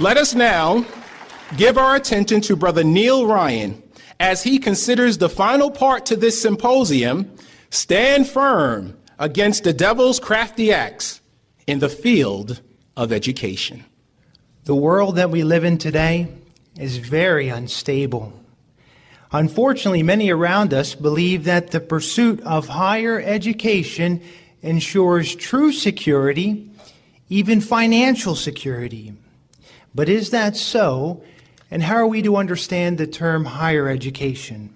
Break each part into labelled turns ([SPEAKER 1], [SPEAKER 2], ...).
[SPEAKER 1] Let us now give our attention to Brother Neil Ryan as he considers the final part to this symposium, Stand Firm Against the Devil's Crafty Acts in the Field of Education.
[SPEAKER 2] The world that we live in today is very unstable. Unfortunately, many around us believe that the pursuit of higher education ensures true security, even financial security. But is that so? And how are we to understand the term higher education?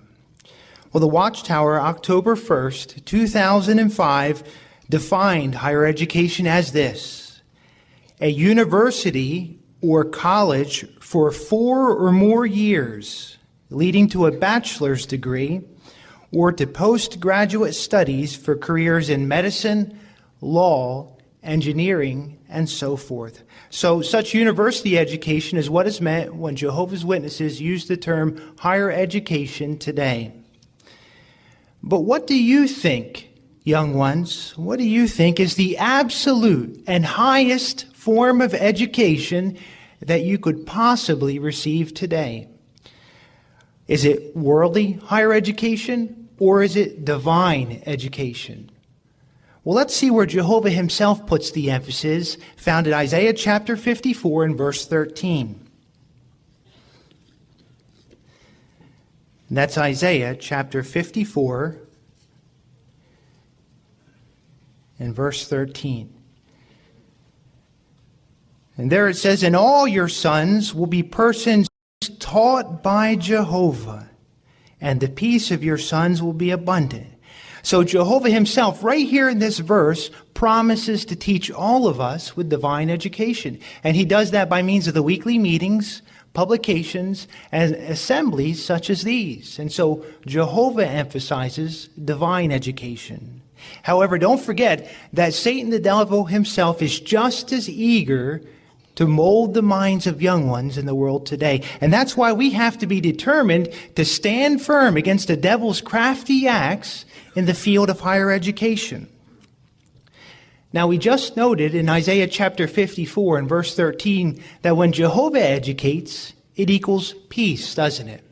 [SPEAKER 2] Well, the Watchtower, October 1st, 2005, defined higher education as this: a university or college for 4 or more years, leading to a bachelor's degree or to postgraduate studies for careers in medicine, law, engineering, and so forth. So such university education is what is meant when Jehovah's Witnesses use the term higher education today. But what do you think, young ones? What do you think is the absolute and highest form of education that you could possibly receive today? Is it worldly higher education, or is it divine education? Well, let's see where Jehovah himself puts the emphasis, found in Isaiah chapter 54 and verse 13. And that's Isaiah chapter 54 and verse 13. And there it says, "And all your sons will be persons taught by Jehovah, and the peace of your sons will be abundant." So Jehovah himself, right here in this verse, promises to teach all of us with divine education. And he does that by means of the weekly meetings, publications, and assemblies such as these. And so Jehovah emphasizes divine education. However, don't forget that Satan, the devil himself, is just as eager to mold the minds of young ones in the world today. And that's why we have to be determined to stand firm against the devil's crafty acts in the field of higher education. Now, we just noted in Isaiah chapter 54 and verse 13 that when Jehovah educates, it equals peace, doesn't it?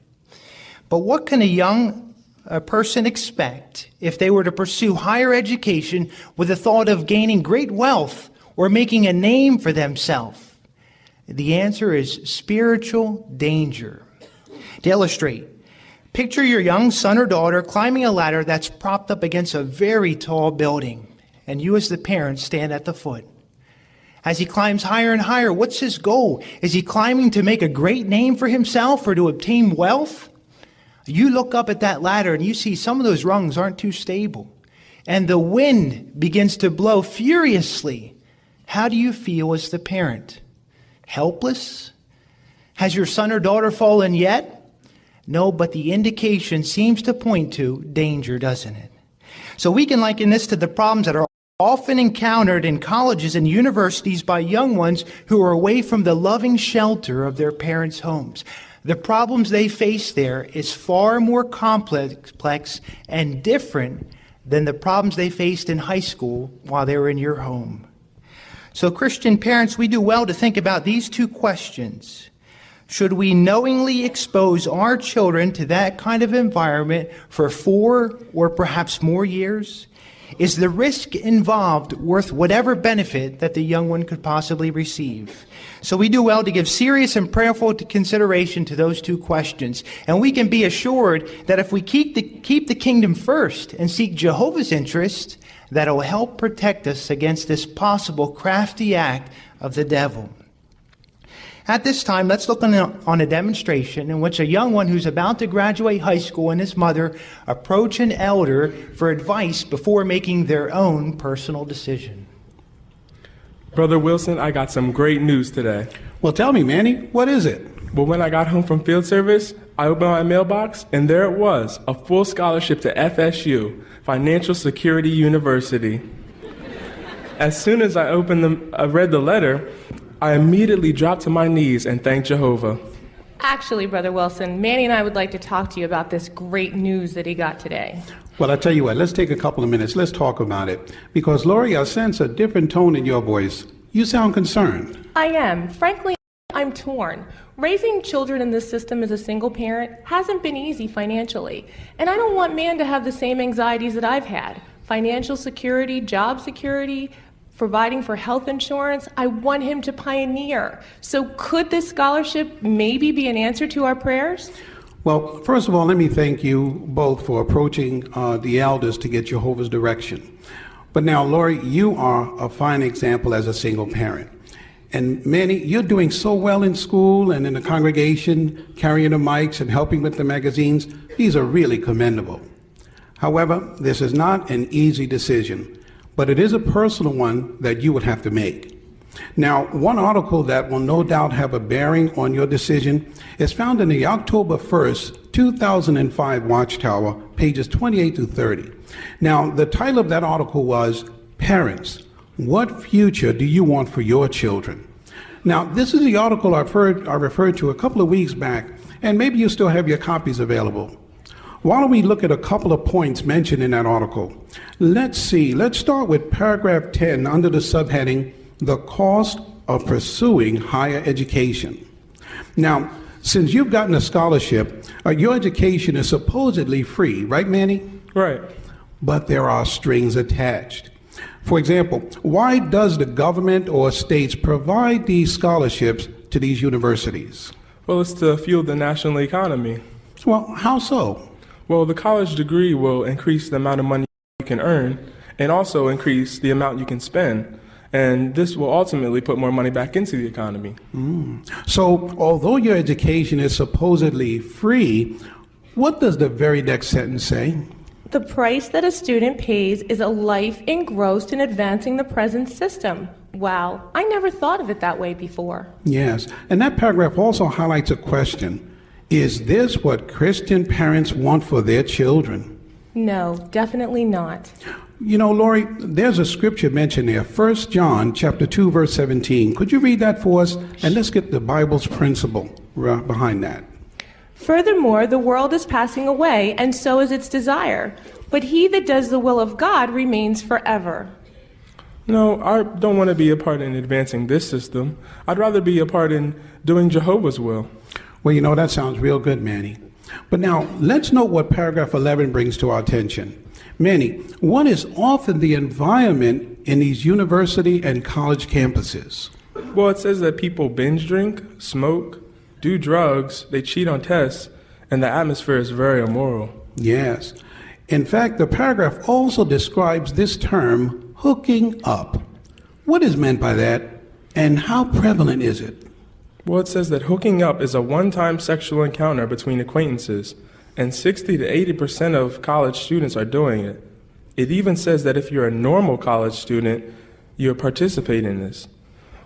[SPEAKER 2] But what can a young person expect if they were to pursue higher education with the thought of gaining great wealth or making a name for themselves? The answer is spiritual danger. To illustrate, picture your young son or daughter climbing a ladder that's propped up against a very tall building, and you as the parent stand at the foot. As he climbs higher and higher, what's his goal? Is he climbing to make a great name for himself or to obtain wealth? You look up at that ladder and you see some of those rungs aren't too stable, and the wind begins to blow furiously. How do you feel as the parent? Helpless? Has your son or daughter fallen yet? No, but the indication seems to point to danger, doesn't it? So we can liken this to the problems that are often encountered in colleges and universities by young ones who are away from the loving shelter of their parents' homes. The problems they face there is far more complex and different than the problems they faced in high school while they were in your home. So Christian parents, we do well to think about these two questions. Should we knowingly expose our children to that kind of environment for 4 or perhaps more years? Is the risk involved worth whatever benefit that the young one could possibly receive? So we do well to give serious and prayerful consideration to those two questions. And we can be assured that if we keep the kingdom first and seek Jehovah's interest, that it will help protect us against this possible crafty act of the devil. At this time, let's look on a demonstration in which a young one who's about to graduate high school and his mother approach an elder for advice before making their own personal decision.
[SPEAKER 3] Brother Wilson, I got some great news today.
[SPEAKER 4] Well, tell me, Manny, what is it?
[SPEAKER 3] Well, when I got home from field service, I opened my mailbox, and there it was, a full scholarship to FSU, Financial Security University. As soon as I read the letter, I immediately dropped to my knees and thanked Jehovah.
[SPEAKER 5] Actually, Brother Wilson, Manny and I would like to talk to you about this great news that he got today.
[SPEAKER 4] Well, I tell you what, let's take a couple of minutes. Let's talk about it. Because, Lori, I sense a different tone in your voice. You sound concerned.
[SPEAKER 5] I am. Frankly, I'm torn. Raising children in this system as a single parent hasn't been easy financially, and I don't want man to have the same anxieties that I've had. Financial security, job security, providing for health insurance. I want him to pioneer. So could this scholarship maybe be an answer to our prayers?
[SPEAKER 4] Well, first of all, let me thank you both for approaching the elders to get Jehovah's direction. But now, Lori, you are a fine example as a single parent. And Manny, you're doing so well in school and in the congregation, carrying the mics and helping with the magazines. These are really commendable. However, this is not an easy decision, but it is a personal one that you would have to make. Now, one article that will no doubt have a bearing on your decision is found in the October 1st, 2005 Watchtower, pages 28 to 30. Now, the title of that article was, Parents, What Future Do You Want for Your Children? Now, this is the article I referred to a couple of weeks back, and maybe you still have your copies available. Why don't we look at a couple of points mentioned in that article? Let's start with paragraph 10 under the subheading, The Cost of Pursuing Higher Education. Now, since you've gotten a scholarship, your education is supposedly free, right, Manny?
[SPEAKER 3] Right.
[SPEAKER 4] But there are strings attached. For example, why does the government or states provide these scholarships to these universities?
[SPEAKER 3] Well, it's to fuel the national economy.
[SPEAKER 4] Well, how so?
[SPEAKER 3] Well, the college degree will increase the amount of money you can earn and also increase the amount you can spend. And this will ultimately put more money back into the economy.
[SPEAKER 4] So, although your education is supposedly free, what does the very next sentence say?
[SPEAKER 5] The price that a student pays is a life engrossed in advancing the present system. Wow, I never thought of it that way before.
[SPEAKER 4] Yes, and that paragraph also highlights a question. Is this what Christian parents want for their children?
[SPEAKER 5] No, definitely not.
[SPEAKER 4] You know, Lori, there's a scripture mentioned there, 1 John chapter 2, verse 17. Could you read that for us? And let's get the Bible's principle behind that.
[SPEAKER 5] Furthermore, the world is passing away, and so is its desire. But he that does the will of God remains forever.
[SPEAKER 3] No, I don't want to be a part in advancing this system. I'd rather be a part in doing Jehovah's will.
[SPEAKER 4] Well, you know, that sounds real good, Manny. But now, let's note what paragraph 11 brings to our attention. Manny, what is often the environment in these university and college campuses?
[SPEAKER 3] Well, it says that people binge drink, smoke, do drugs, they cheat on tests, and the atmosphere is very immoral.
[SPEAKER 4] Yes. In fact, the paragraph also describes this term, hooking up. What is meant by that, and how prevalent is it?
[SPEAKER 3] Well, it says that hooking up is a one-time sexual encounter between acquaintances, and 60 to 80% of college students are doing it. It even says that if you're a normal college student, you're participating in this.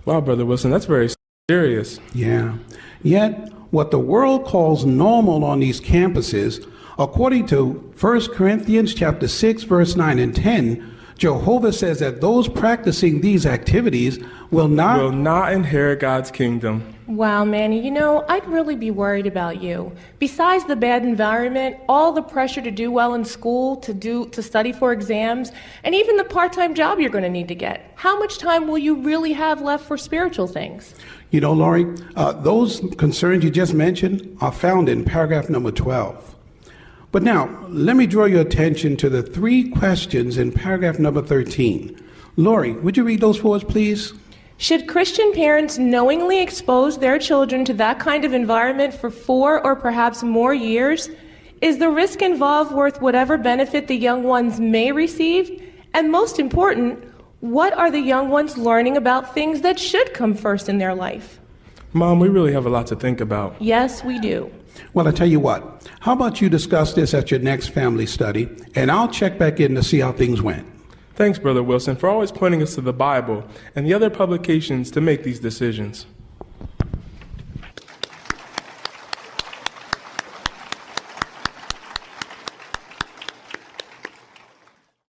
[SPEAKER 3] Wow, Brother Wilson, that's very serious.
[SPEAKER 4] Yeah. Yet, what the world calls normal on these campuses, according to 1 Corinthians chapter 6, verse 9 and 10, Jehovah says that those practicing these activities will not
[SPEAKER 3] inherit God's kingdom.
[SPEAKER 5] Wow, Manny, you know, I'd really be worried about you. Besides the bad environment, all the pressure to do well in school, to study for exams, and even the part-time job you're going to need to get. How much time will you really have left for spiritual things?
[SPEAKER 4] You know, Lori, those concerns you just mentioned are found in paragraph number 12. But now, let me draw your attention to the 3 questions in paragraph number 13. Lori, would you read those for us, please?
[SPEAKER 5] Should Christian parents knowingly expose their children to that kind of environment for 4 or perhaps more years? Is the risk involved worth whatever benefit the young ones may receive? And most important, what are the young ones learning about things that should come first in their life?
[SPEAKER 3] Mom, we really have a lot to think about.
[SPEAKER 5] Yes, we do.
[SPEAKER 4] Well, I tell you what, how about you discuss this at your next family study, and I'll check back in to see how things went.
[SPEAKER 3] Thanks, Brother Wilson, for always pointing us to the Bible and the other publications to make these decisions.